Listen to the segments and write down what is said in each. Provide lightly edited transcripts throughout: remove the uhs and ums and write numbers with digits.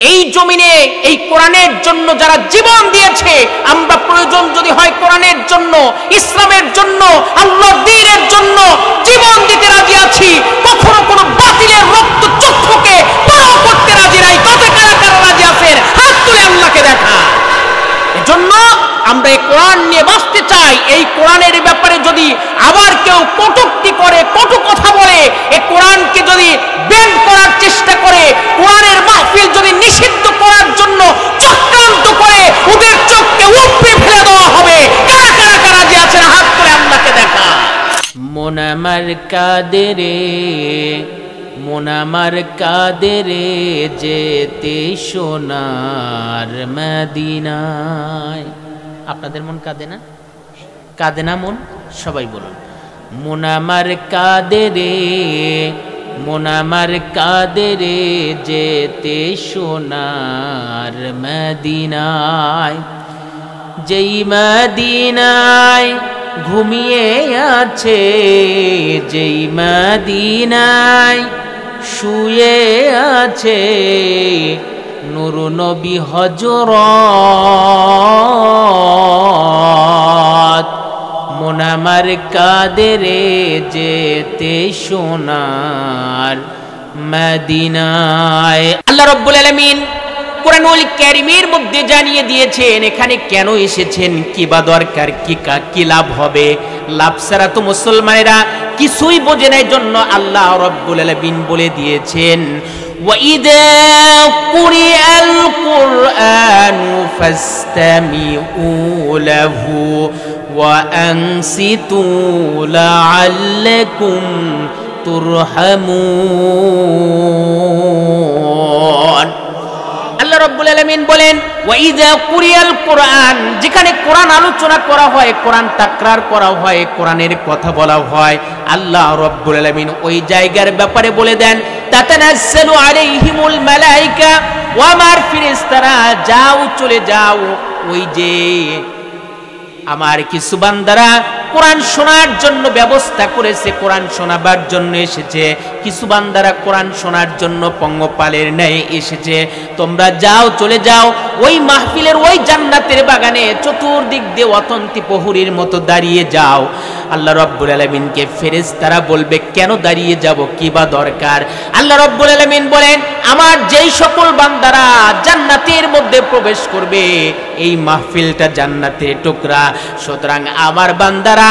এই জমিনে এই কোরআনের জন্য যারা জীবন দিয়েছে, আমরা প্রয়োজন যদি হয় কোরআনের জন্য, ইসলামের জন্য, আল্লাহর দ্বীনের জন্য জীবন দিতে রাজি আছি। কখনো কোনো বাতিলের রক্ত চক্ষুকে পরোয়া করতে রাজি নাই। কত কারা কারা রাজি আছেন? হাত তুলে আল্লাহকে দেখা। এজন্য আমরা এই কোরআন নিয়ে বাঁচতে চাই। এই কোরআনের ব্যাপারে যদি আবার কেউ কটূক্তি করে, কটু কথা বলে, এই কোরআনকে যদি ব্যান্ড করার চেষ্টা করে, কোরআনের মাহফিল যদি নিষিদ্ধ করার জন্য চক্রান্ত করে, ওদের চোখকে উপড়ে ফেলে দেওয়া হবে। কারা কারা কারা যে আছেন হাত তুলে আল্লাহকে দেখা। মন আমার কাঁদে রে, মন আমার কাঁদে রে, যেতে সোনার মদিনায়। আপনাদের মন কাঁদে না? কাঁদে না মন? সবাই বলুন, মন আমার কাঁদে রে, মন আমার কাঁদে রে, যেতে সোনার মদিনায়। যেই মদিনায় ঘুমিয়ে আছে, যেই মদিনায় শুয়ে আছে নূর নবী হযরত। মন আমার কাঁদে রে, যেতে সোনার মদিনায়। আল্লাহ রাব্বুল আলামিন কোরআনুল কারীমের মধ্যে জানিয়ে দিয়েছেন এখানে কেন এসেছেন, কি বা দরকার, কি লাভ হবে। লাভ ছাড়া তো মুসলমানেরা কিছুই বোঝে না। জন্য আল্লাহ রাব্বুল আলামিন বলে দিয়েছেন, وَإِذَا قُرِئَ الْقُرْآنُ فَاسْتَمِعُوا لَهُ وَأَنصِتُوا لَعَلَّكُمْ تُرْحَمُونَ। আল্লাহ রাব্বুল আলামিন বলেন, ওয়াইযা কুরিয়াল কোরআন, যেখানে কোরআন আলোচনা করা হয়, কোরআন তাকরার করা হয়, কোরআনের কথা বলা হয়, আল্লাহ রাব্বুল আলামিন ওই জায়গার ব্যাপারে বলে দেন, তাতানাজ্জালু আলাইহিমুল মালায়েকা, ও আমার ফেরেশতারা যাও, চলে যাও। ওই যে আমার কিছু বান্দারা কোরআন শোনার জন্য ব্যবস্থা করেছে, কোরআন শোনাবার জন্য এসেছে, কিছু বান্দারা কোরআন শোনার জন্য পঙ্গপালের ন্যায় এসেছে। তোমরা যাও, চলে যাও ওই মাহফিলের ওই জান্নাতের বাগানে, চতুর্দিক দিয়ে অতন্তি প্রহরীর মতো দাঁড়িয়ে যাও। আল্লাহ রাব্বুল আলামিনকে ফেরেশতারা বলবে, কেন দাঁড়িয়ে যাব, কি বা দরকার? আল্লাহ রাব্বুল আলামিন বলেন, আমার যেই সকল বান্দারা জান্নাতের মধ্যে প্রবেশ করবে, এই মাহফিলটা জান্নাতের টুকরা, সুতরাং আমার বান্দারা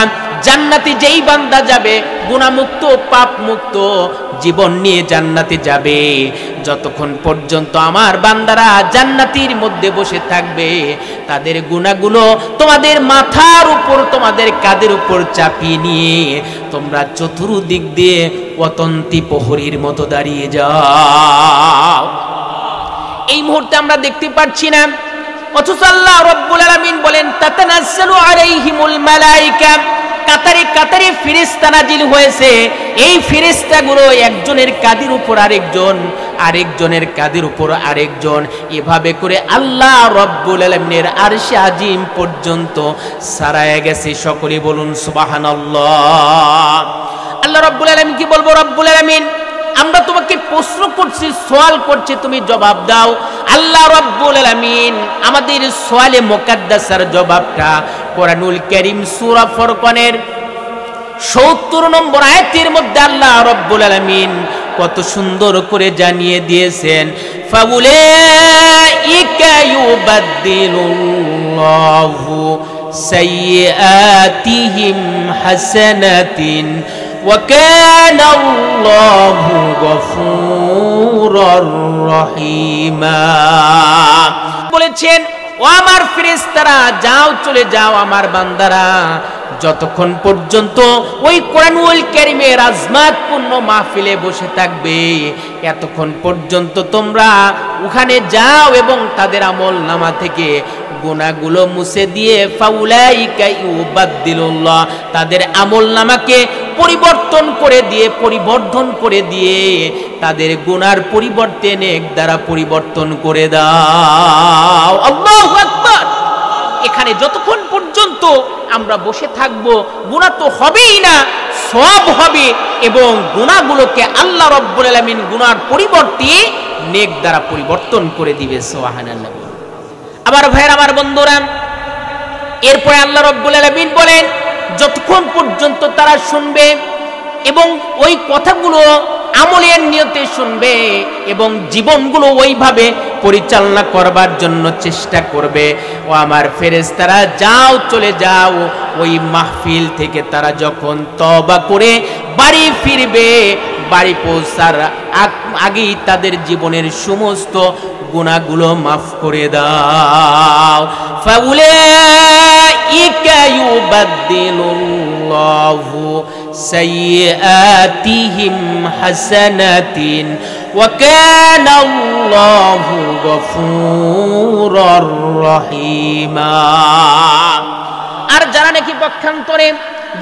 জান্নাতে যেই বান্দা যাবে গুনাহমুক্ত, পাপ মুক্ত জীবন নিয়ে জান্নাতে যাবে। যতক্ষণ পর্যন্ত আমার বান্দারা জান্নাতের মধ্যে বসে থাকবে, তাদের গুনাহগুলো তোমাদের মাথার উপর, তোমাদের কাঁধের উপর চাপিয়ে নিয়ে তোমরা চতুর্দিক দিয়ে অতন্তি প্রহরীর মতো দাঁড়িয়ে যাও। এই মুহূর্তে আমরা দেখতে পাচ্ছি না, অথচ আল্লাহ রাব্বুল আলামিন বলেন, তাতানাজ্জালু আলাইহিমুল মালায়েকা, কাতারে কাতারে ফেরেশতা নাজিল হয়েছে। এই ফেরেশতাগুলো একজনের কাঁধের উপর আরেকজন, আরেকজনের কাঁধের উপর আরেকজন, এভাবে করে আল্লাহ রাব্বুল আলামিনের আরশে আজিম পর্যন্ত সারায়া গেছে। সকলে বলুন সুবহানাল্লাহ। আল্লাহ রাব্বুল আলামিন কি বলবো? রাব্বুল আলামিন, আমরা তোমাকে প্রশ্ন করছি, সওয়াল করছি, তুমি জবাব দাও। আল্লাহ রাব্বুল আলামিন আমাদের সওয়ালে মুকাদ্দাসার জবাবটা কোরআনুল কারীম সূরা ফুরকানের ৭০ নম্বর আয়াতের মধ্যে আল্লাহ রাব্বুল আলামিন কত সুন্দর করে জানিয়ে দিয়েছেন, ফাউলাইকা ইউবাদদিলুল্লাহু সাইয়্যাতিহিম হাসানাতিন ওয়া কানা আল্লাহু গফুরুর রহিমা। বলেছেন, ও আমার ফেরেশতারা যাও, চলে যাও, আমার বান্দারা যতক্ষণ পর্যন্ত ওই কোরআনুল কারীমের আজমাতপূর্ণ মাহফিলে বসে থাকবে, এতক্ষণ পর্যন্ত তোমরা ওখানে যাও এবং তাদের আমলনামা থেকে গুনাহগুলো মুছে দিয়ে, ফাউলাইকা ইউবাদদিলুল্লাহ, তাদের আমলনামাকে পরিবর্তন করে দিয়ে, পরিবর্ধন করে দিয়ে তাদের গুনার পরিবর্তে নেক দ্বারা পরিবর্তন করে দাও। আল্লাহু আকবার। এখানে যতক্ষণ পর্যন্ত আমরা বসে থাকব, গুনাহ তো হবেই না, সওয়াব হবে এবং গুনাহগুলোকে আল্লাহ রাব্বুল আলামিন গুনার পরিবর্তে নেক দ্বারা পরিবর্তন করে দিবে। সুবহানাল্লাহ। আবার ভাইয়ের আমার বন্ধুরা, এরপরে আল্লাহ রাব্বুল আলামিন বলেন যতক্ষণ পর্যন্ত তারা শুনবে এবং ওই কথাগুলো আমলের নিয়তে শুনবে এবং জীবনগুলো ওইভাবে পরিচালনা করবার জন্য চেষ্টা করবে, ও আমার ফেরেশতারা যাও চলে যাও, ওই মাহফিল থেকে তারা যখন তওবা করে বাড়ি ফিরবে, বাড়ি পৌঁছার আগেই তাদের জীবনের সমস্ত গুনাহগুলো মাফ করে দাও। ফাউলাইকা ইউবাদদিলুল্লাহু সাইয়্যাতিহিম হাসানাতিন ওয়া কানাল্লাহু গফুরুর রহিমা। আর যারা নাকি পক্ষান্তরে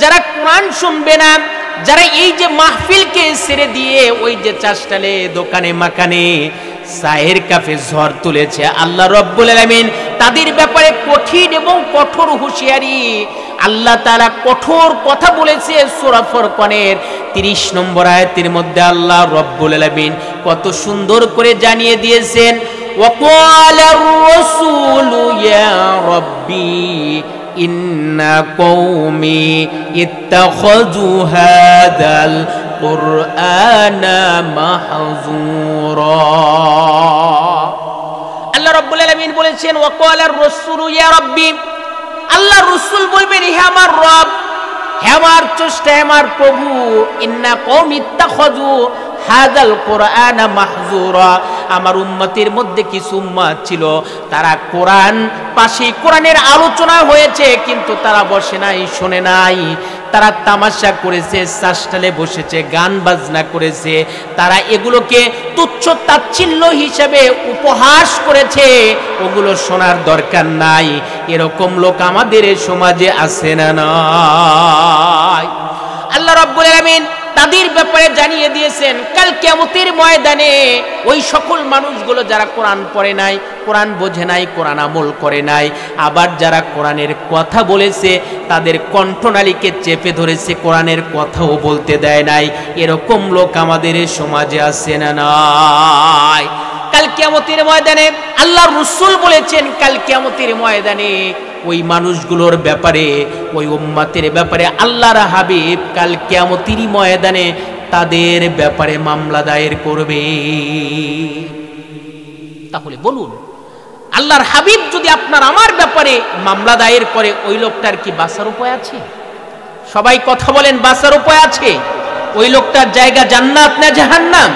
যারা কোরআন শুনবে না, যারা এই যে মাহফিলকে ছেড়ে দিয়ে ওই যে চাষটালে দোকানে মাকানে চায়ের কাপে ঝড় তুলেছে, আল্লাহ রাব্বুল আলামিন তাদের ব্যাপারে কঠিন এবং কঠোর হুঁশিয়ারি আল্লাহ তাআলা কঠোর কথা বলেছে। সূরা ফুরকানের 30 নম্বর আয়াতের মধ্যে আল্লাহ রাব্বুল আলামিন কত সুন্দর করে জানিয়ে দিয়েছেন, ওয়াকালার রাসূলু ইয়া রাব্বি ইন্না কওমি ইত্তাখাযু হাদাল কুরআনা মাহজুরা। আল্লাহ রাব্বুল আলামিন বলেছেন ওয়াকালার রাসূলু ইয়া রাব্বি, আল্লাহ রাসূল বলবেন হে আমার রব, হে আমার স্রষ্টা, হে আমার প্রভু, ইন্না কওমি ইত্তাখাযু হাদাল কুরআনা মাহজুরা, আমার উম্মতের মধ্যে কিছু উম্মত ছিল তারা কোরআন পাশে কোরআনের আলোচনা হয়েছে কিন্তু তারা বসে নাই, শোনে নাই, তারা তামাশা করেছে, চাষটালে বসেছে, গান বাজনা করেছে, তারা এগুলোকে তুচ্ছ তাচ্ছিল্য হিসেবে উপহাস করেছে, ওগুলো শোনার দরকার নাই। এরকম লোক আমাদের সমাজে আছে না নাই? আল্লাহ রাব্বুল আলামিন তাদের ব্যাপারে জানিয়ে দিয়েছেন কাল কিয়ামতের ময়দানে ওই সকল মানুষগুলো যারা কোরআন পড়ে নাই, কোরআন বোঝে নাই, কোরআন আমল করে নাই, আবার যারা কোরআনের কথা বলেছে তাদের কণ্ঠনালীকে চেপে ধরেছে, কোরআনের কথাও বলতে দেয় নাই, এরকম লোক আমাদের সমাজে আছে না নাই? কাল কিয়ামতের ময়দানে আল্লাহর রাসূল বলেছেন কাল কিয়ামতের ময়দানে ওই মানুষগুলোর ব্যাপারে, ওই উম্মতের ব্যাপারে আল্লাহর হাবিব কাল কিয়ামতের ময়দানে তাদের ব্যাপারে মামলা দায়ের করবে। তাহলে বলুন, আল্লাহর হাবিব যদি আপনার আমার ব্যাপারে মামলা দায়ের করে, ওই লোকটার কি বাঁচার উপায় আছে? সবাই কথা বলেন, বাঁচার উপায় আছে? ওই লোকটার জায়গা জান্নাত না জাহান্নাম?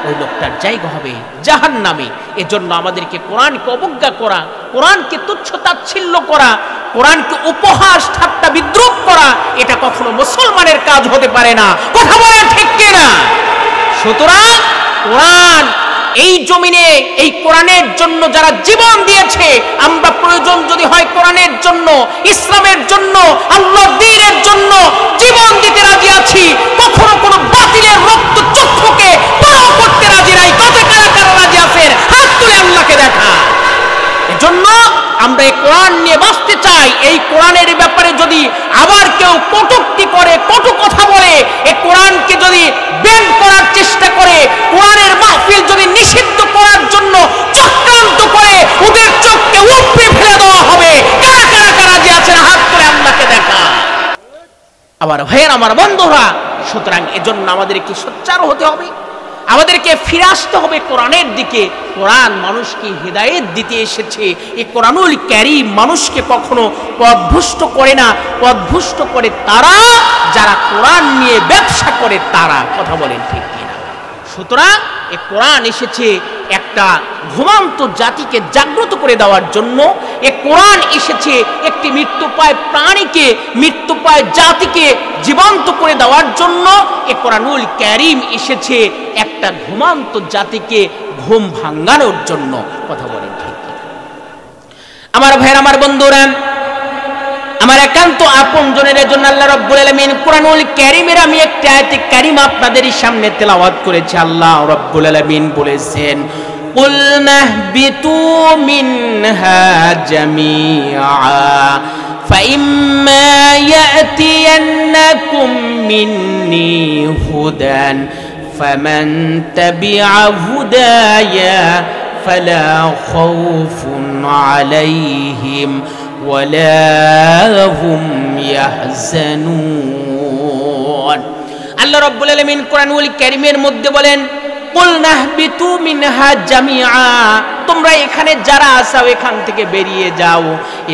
ওই লোকটার জায়গা হবে জাহান্নামে। এজন্য আমাদেরকে কোরআনকে অবজ্ঞা করা, কোরআনকে তুচ্ছ তাচ্ছিল্য করা, কোরআনকে উপহাস ঠাট্টা বিদ্রুপ করা, এটা কখনো মুসলমানের কাজ হতে পারে না। কথা বলা ঠিক কিনা? সুতরাং কোরআন এই জমিনে এই কোরআনের জন্য যারা জীবন দিয়েছে, আমরা প্রয়োজন যদি হয় কোরআনের জন্য, ইসলামের জন্য, আল্লাহর দ্বীনের জন্য জীবন দিতে রাজি আছি। কখনো কোনো বাতিলের রক্ত চক্ষুকে পরোয়া করতে রাজি নাই। কত কারা কারা রাজি আছেন? হাত তুলে আল্লাহকে দেখা। এজন্য আমরা এই কোরআন নিয়ে বাঁচতে চাই। এই কোরআনের ব্যাপারে যদি আবার কেউ কটূক্তি করে, কটু কথা বলে, এই কোরআনকে যদি ব্যান্ড করার চেষ্টা করে, কোরআনের মাহফিল যদি নিষিদ্ধ করার জন্য চক্রান্ত করে, ওদের চোখকে উপড়ে ফেলে দেওয়া হবে। কারা কারা কারা যে আছেন হাত করে আল্লাহকে দেখা। আবার ভাইয়ের আমার বন্ধুরা, সুতরাং এজন্য আমাদেরকে সোচ্চার হতে হবে, আমাদেরকে ফিরে আসতে হবে কোরআনের দিকে। কোরআন মানুষকে হিদায়াত দিতে এসেছে। এই কোরআনুল কারীম মানুষকে কখনো পথভ্রষ্ট করে না। পথভ্রষ্ট করে তারা যারা কোরআন নিয়ে ব্যবসা করে তারা। কথা বলেন ঠিক কিনা? সুতরাং এই কোরআন এসেছে একটা ঘুমন্ত জাতিকে জাগ্রত করে দেওয়ার জন্য। এই কোরআন এসেছে একটি মৃত্যুপ্রায় প্রাণীকে, মৃত্যুপ্রায় জাতিকে জীবন্ত করে দেওয়ার জন্য। এই কোরআনুল কারীম এসেছে একটা ঘুমন্ত জাতিকে ঘুম ভাঙানোর জন্য। কথা বলেন ঠিক কিনা? আমার ভাইয়ের, আমার বন্ধুরা, আমার একান্ত আপনজনের জন্য আল্লাহ রাব্বুল আলামিন কোরআনুল কারীমের আমি একটা আয়াতে কারিমা আপনাদের সামনে তেলাওয়াত করেছি। আল্লাহ রাব্বুল আলামিন বলেছেন, কুল নাহবিতু মিনহা জামিআ ফাইম্মা ইয়াতিয়ান্নাকুম মিন্নী হুদান ফামান তাবিআ হুদায়া ফালা খাউফুন আলাইহিম ওয়ালা হুম ইয়াহজানুন। আল্লাহ রাব্বুল আলামিন কোরআনুল কারীমের মধ্যে বলেন, কুল নাহবিতু মিনহা জামিআ, তোমরা এখানে যারা আছো এখান থেকে বেরিয়ে যাও,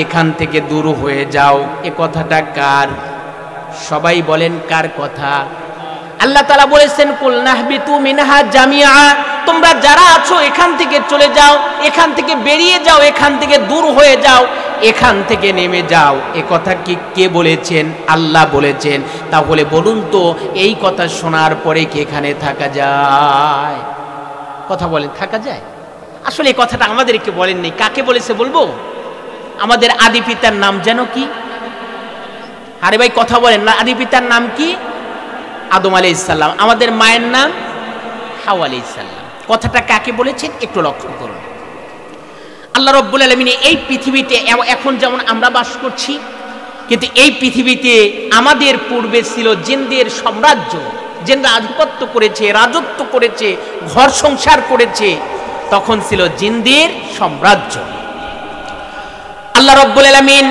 এখান থেকে দূর হয়ে যাও। এ কথাটা কার? সবাই বলেন কার কথা? আল্লাহ তাআলা বলেছেন কুল নাহবিতু মিনহা জামিআ, তোমরা যারা আছো এখান থেকে চলে যাও, এখান থেকে বেরিয়ে যাও, এখান থেকে দূর হয়ে যাও, এখান থেকে নেমে যাও। এ কথা কি কে বলেছেন? আল্লাহ বলেছেন। তাহলে বলুন তো, এই কথা শোনার পরে কি এখানে থাকা যায়? কথা বলেন, থাকা যায়? আসলে এই কথাটা আমাদেরকে বলেননি, কাকে বলেছে বলবো? আমাদের আদি পিতার নাম যেন কি? আরে ভাই কথা বলেন না, আদি পিতার নাম কি? আদম আলাইহিস সালাম। আমাদের মায়ের নাম হাওয়া আলাইহিস সালাম। কথাটা কাকে বলেছেন একটু লক্ষ্য করুন। আল্লাহ রাব্বুল আলামিন এই পৃথিবীতে এখন যেমন আমরা বাস করছি, কিন্তু এই পৃথিবীতে আমাদের পূর্বে ছিল জিনদের সাম্রাজ্য। জিনরা আধিপত্য করেছে, রাজত্ব করেছে, ঘর সংসার করেছে, তখন ছিল জিনদের সাম্রাজ্য। আল্লাহ রাব্বুল আলামিন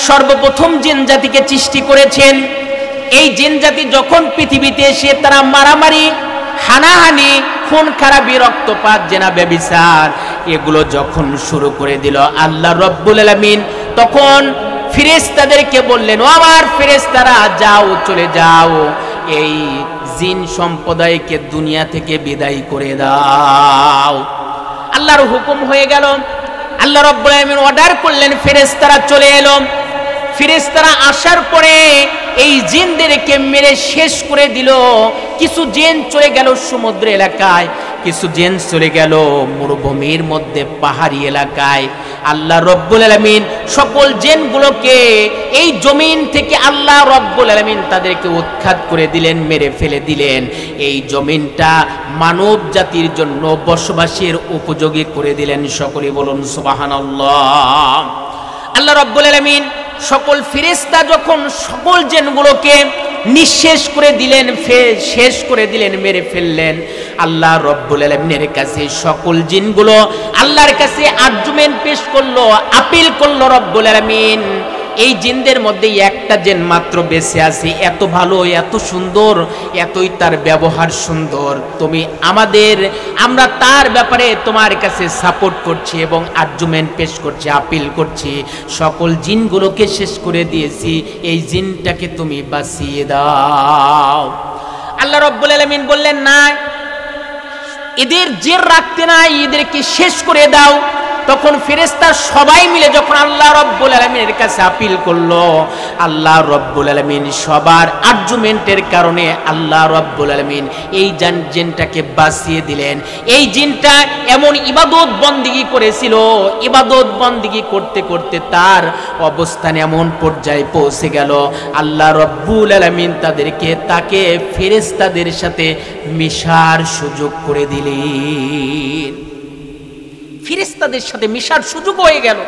সর্বপ্রথম জিন জাতিকে সৃষ্টি করেছেন। এই জিন জাতি যখন পৃথিবীতে এসে তারা মারামারি, হানাহানি, খুন খারাপি, রক্তপাত, জেনা, ব্যভিচার এগুলো যখন শুরু করে দিল, আল্লাহ রাব্বুল আলামিন তখন ফেরেশতাদেরকে বললেন, ও আমার ফেরেশতারা যাও, চলে যাও, এই জিন সম্প্রদায়কে দুনিয়া থেকে বিদায় করে দাও। আল্লাহর হুকুম হয়ে গেল। আল্লাহ রাব্বুল আলামিন অর্ডার করলেন, ফেরেশতারা চলে এলো। ফেরেশতারা আসার পরে এই জিনদেরকে মেরে শেষ করে দিল। কিছু জিন চলে গেল সমুদ্র এলাকায়, কিছু জিন চলে গেল মরুভূমির মধ্যে, পাহাড়ি এলাকায়। আল্লাহ রাব্বুল আলামিন সকল জিনগুলোকে এই জমিন থেকে আল্লাহ রাব্বুল আলামিন তাদেরকে উৎখাত করে দিলেন, মেরে ফেলে দিলেন। এই জমিনটা মানব জাতির জন্য বসবাসের উপযোগী করে দিলেন। সকলে বলুন সুবহানাল্লাহ। আল্লাহ রাব্বুল আলামিন সকল ফেরেশতা যখন সকল জিনগুলোকে নিঃশেষ করে দিলেন, শেষ করে দিলেন, মেরে ফেললেন, আল্লাহ রাব্বুল আলামিনের কাছে সকল জিনগুলো আল্লাহর কাছে আর্গুমেন্ট পেশ করলো, আপিল করলো। রাব্বুল আলামিন এই জিনদের মধ্যে একটা জিন মাত্র বেঁচে আছে, এত ভালো, এত সুন্দর, এতই তার ব্যবহার সুন্দর, তুমি আমরা তার ব্যাপারে তোমার কাছে সাপোর্ট করছি এবং আর্গুমেন্ট পেশ করছি, আপিল করছি। সকল জিনগুলোকে শেষ করে দিয়েছি, এই জিনটাকে তুমি বাঁচিয়ে দাও। আল্লাহ রাব্বুল আলামিন বললেন, না, এদের জের রাখতে নাই, এদেরকে শেষ করে দাও। তখন ফেরেশতা সবাই মিলে যখন আল্লাহ রাব্বুল আলামিনের কাছে আপিল করলো, আল্লাহ রাব্বুল আলামিন সবার আর্গুমেন্টের কারণে আল্লাহ রাব্বুল আলামিন এই জিনটাকে বাঁচিয়ে দিলেন। এই জিনটা এমন ইবাদত বন্দেগী করেছিল, ইবাদত বন্দেগী করতে করতে তার অবস্থান এমন পর্যায়ে পৌঁছে গেল, আল্লাহ রাব্বুল আলামিন তাকে ফেরেশতাদের সাথে মিশার সুযোগ করে দিলেন। ফেরেশতাদের সাথে মিশার সুযোগ হয়ে গেল।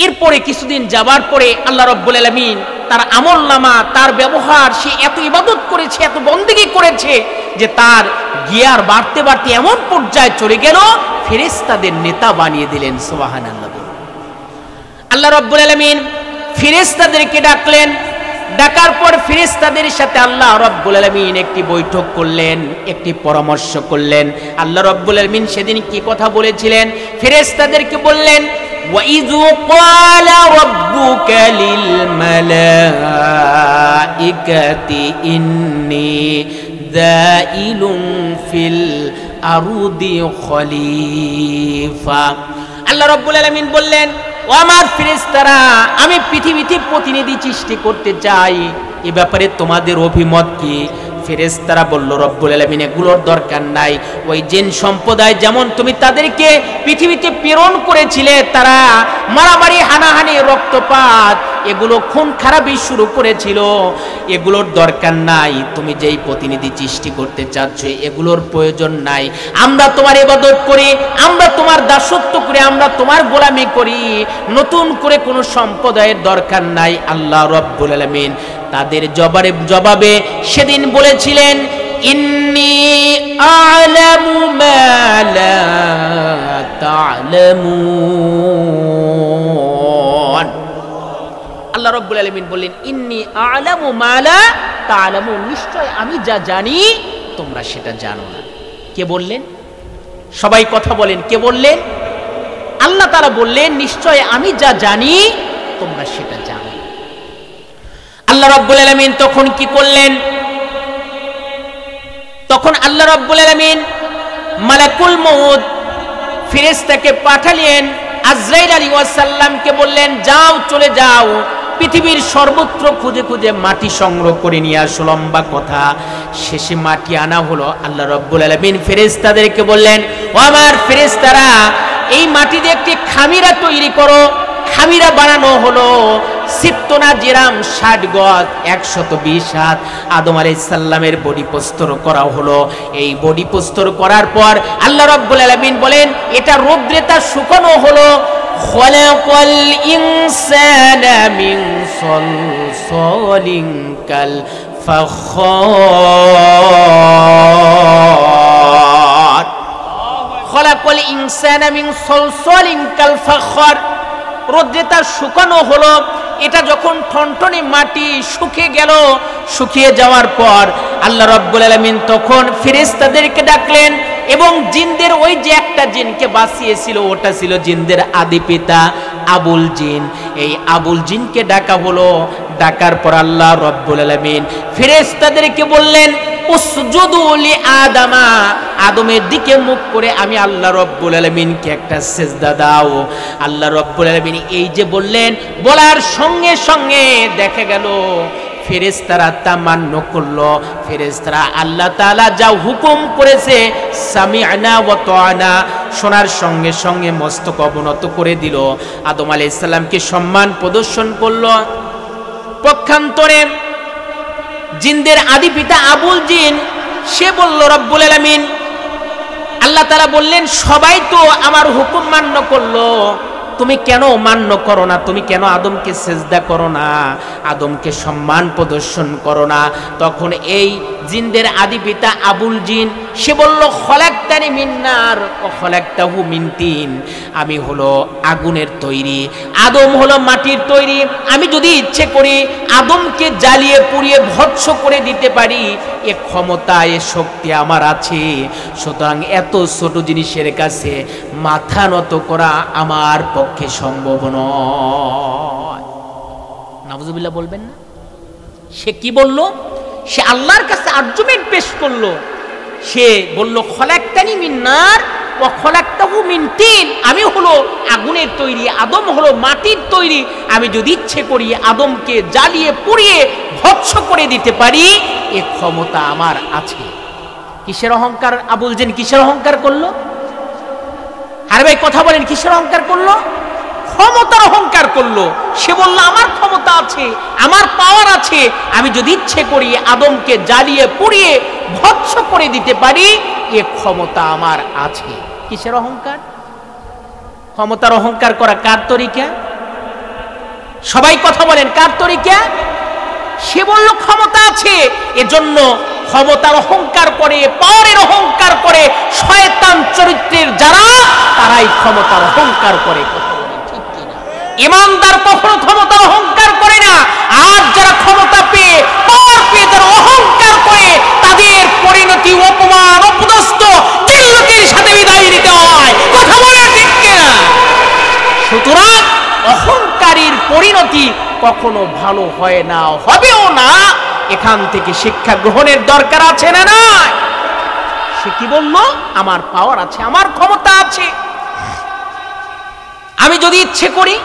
এরপরে কিছুদিন যাবার পরে আল্লাহ রাব্বুল আলামিন তার আমলনামা, তার ব্যবহার, সে এত ইবাদত করেছে, এত বন্দেগী করেছে যে তার গিয়ার বাড়তে বাড়তে এমন পর্যায়ে চলে গেল, ফেরেশতাদের নেতা বানিয়ে দিলেন। সুবহানাল্লাহ। আল্লাহ রাব্বুল আলামিন ফেরেশতাদেরকে ডাকলেন। ডাকার পর ফেরেশতাদের সাথে আল্লাহ রাব্বুল আলামিন একটি বৈঠক করলেন, একটি পরামর্শ করলেন। আল্লাহ রাব্বুল আলামিন সেদিন কি কথা বলেছিলেন? ফেরেশতাদেরকে বললেন, ওয়াইযু ক্বালা রাব্বুকা লিল মালাইকাতি ইন্নী যাইলুন ফিল আরদি খলিফা। আল্লাহ রাব্বুল আলামিন বললেন, ও আমার ফেরেশতারা, আমি পৃথিবীতে প্রতিনিধি সৃষ্টি করতে চাই, এ ব্যাপারে তোমাদের অভিমত কি? ফেরেশতারা বলল, রব্বুল আলামিন এগুলোর দরকার নাই। ওই জিন সম্প্রদায় যেমন তুমি তাদেরকে পৃথিবীতে প্রেরণ করেছিলে, তারা মারামারি, হানাহানি, রক্তপাত, এগুলো খুন খারাপি শুরু করেছিল, এগুলোর দরকার নাই। তুমি যেই প্রতিনিধি সৃষ্টি করতে চাচ্ছ, এগুলোর প্রয়োজন নাই। আমরা তোমার ইবাদত করি, আমরা তোমার দাসত্ব করি, আমরা তোমার গোলামি করি, নতুন করে কোনো সম্প্রদায়ের দরকার নাই। আল্লাহ রব্বুল আলামিন তাদের জবাবে সেদিন বলেছিলেন, ইন্নী আ'লামু মা লা তা'লামুন। আল্লাহ রাব্বুল আলামিন বললেন ইন্নী আ'লামু মা লা তা'লামুন, নিশ্চয় আমি যা জানি তোমরা সেটা জানো না। কে বললেন? সবাই কথা বলেন, কে বললেন? আল্লাহ তাআলা বললেন নিশ্চয় আমি যা জানি তোমরা সেটা জানো না। আল্লাহ রাব্বুল আলামিন তখন কি করলেন? তখন আল্লাহ রাব্বুল আলামিন মালাকুল মউত ফেরেশতাকে পাঠালেন, আজরাইল আলাইহিস সালামকে বললেন যাও, চলে যাও, পৃথিবীর সর্বত্র খুঁজে খুঁজে মাটি সংগ্রহ করে নিয়ে আসো। লম্বা কথা, শেষে মাটি আনা হলো। আল্লাহ রাব্বুল আলামিন ফেরেশতাদেরকে বললেন, ও আমার ফেরেশতারা, এই মাটি দিয়ে একটি খামিরা তৈরি করো। খামিরা বানানো হলো সিত্তনা জিরাম 60 গজ 120 হাত। আদম আলাইহিস সালামের বডি প্রস্তর করা হলো। এই বডি প্রস্তর করার পর আল্লাহ রাব্বুল আলামিন বলেন এটা রৌদ্রে তা শুকানো হলো। খলাকাল ইনসানা মিন সলসালিন কাল ফাখার। খলাকাল ইনসানা মিন সলসালিন কাল ফাখার, রোদ্রে তা শুকানো হলো। এটা যখন ঠনঠনে মাটি শুকিয়ে গেল, শুকিয়ে যাওয়ার পর আল্লাহ রাব্বুল আলামিন তখন ফেরেশতাদেরকে ডাকলেন এবং জিনদের ওই যে একটা জিনকে বাঁচিয়েছিল ওটা ছিল জিনদের আদি পিতা আবুল জিন। এই আবুল জিনকে ডাকা হলো। ডাকার পর আল্লাহ রাব্বুল আলামিন ফেরেশতাদেরকে বললেন উসজুদু লি আদামা, আদমের দিকে মুখ করে আমি আল্লাহ রাব্বুল আলামিনকে একটা সিজদা দাও। আল্লাহ রাব্বুল আলামিন এই যে বললেন, বলার সঙ্গে সঙ্গে দেখা গেল ফেরেশতারা তা মান্য করলো। ফেরেশতারা আল্লাহ তাআলা যা হুকুম করেছে সামি'না ওয়া তা'না, শোনার সঙ্গে সঙ্গে মস্তক অবনত করে দিল। আদম আলাইহিস সালামকে সম্মান প্রদর্শন করলো। পক্ষান্তরে জিনদের আদি পিতা আবুল জিন, সে বলল রব্বুল আলামিন, আল্লাহ তাআলা বললেন সবাই তো আমার হুকুম মান্য করলো, তুমি কেন মান্য করো না? তুমি কেন আদমকে সেজদা করো না? আদমকে সম্মান প্রদর্শন করো না? তখন এই জিনদের আদি পিতা আবুল জিন সে বলল খলাকতানি মিন নার ওয়া খলাকতাহু মিন তিন, আমি হলো আগুনের তৈরি, আদম হলো মাটির তৈরি। আমি যদি ইচ্ছে করি আদমকে জ্বালিয়ে পুড়িয়ে ভস্ম করে দিতে পারি, এ ক্ষমতা এ শক্তি আমার আছে। সুতরাং এত ছোট জিনিসের কাছে মাথা নত করা আমার পক্ষে সম্ভব নয়। নাউজুবিল্লাহ বলবেন না? সে কি বলল? সে আল্লাহর কাছে আর্গুমেন্ট পেশ করলো। সে বলল খলাকতানি মিন নার ওয়া খলাকতাহু মিন তিন, আমি হলো আগুনের তৈরি, আদম হলো মাটির তৈরি। আমি যদি ইচ্ছে করি আদমকে জ্বালিয়ে পুড়িয়ে ভস্ম করে দিতে পারি, এ ক্ষমতা আমার আছে। কিসের অহংকার? আবুল জিন কিসের অহংকার করলো? আরে ভাই কথা বলেন, কিসের অহংকার করলো? ক্ষমতার অহংকার করলো। সে বলল আমার ক্ষমতা আছে, আমার পাওয়ার আছে, আমি যদি ইচ্ছে করি আদমকে জ্বালিয়ে পুড়িয়ে ভস্ম করে দিতে পারি, এ ক্ষমতা আমার আছে। কিসের অহংকার? ক্ষমতার অহংকার করা কার তরিকা? সবাই কথা বলেন, কার তরিকা? সে বলল ক্ষমতা আছে, এজন্য ক্ষমতার অহংকার করে, পাওয়ারের অহংকার করে শয়তান চরিত্রের যারা, তারাই ক্ষমতার অহংকার করে। ইমানদার কখনো ক্ষমতার অহংকার করে না। আর যারা ক্ষমতা পেয়ে পাওয়ার পেয়ে যারা অহংকার করে, তাদের পরিণতি অপমান অপদস্থ জিল্লতির সাথে বিদায় নিতে হয়। কথা বলে ঠিক কিনা? সুতরাং অহংকারীর পরিণতি কখনো ভালো হয় না, হবেও না। এখান থেকে শিক্ষা গ্রহণের দরকার আছে না? না। সে কি বলল? আমার পাওয়ার আছে, আমার ক্ষমতা আছে, আমি যদি ইচ্ছে করি